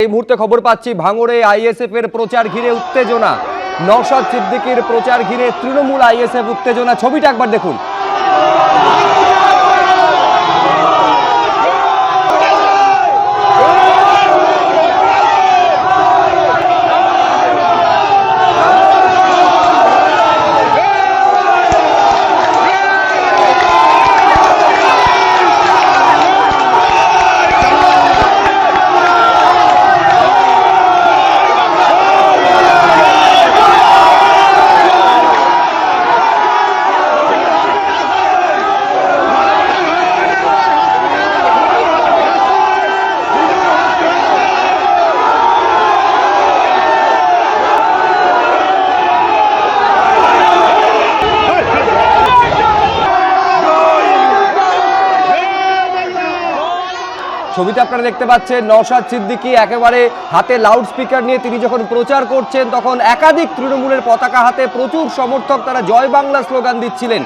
এই মুহূর্তে খবর পাচ্ছি ভাঙড়ে আইএসএফ এর প্রচার ঘিরে উত্তেজনা। নওশাদ সিদ্দিকীর প্রচার ঘিরে তৃণমূল আইএসএফ উত্তেজনা। ছবিটা একবার দেখুন। ছবিতে আপনারা দেখতে পাচ্ছেন নওশাদ সিদ্দিকী একেবারে হাতে লাউড স্পিকার নিয়ে তিনি যখন প্রচার করছেন তখন একাধিক তৃণমূলের পতাকা হাতে প্রচুর সমর্থক তারা জয় বাংলা স্লোগান দিচ্ছিলেন।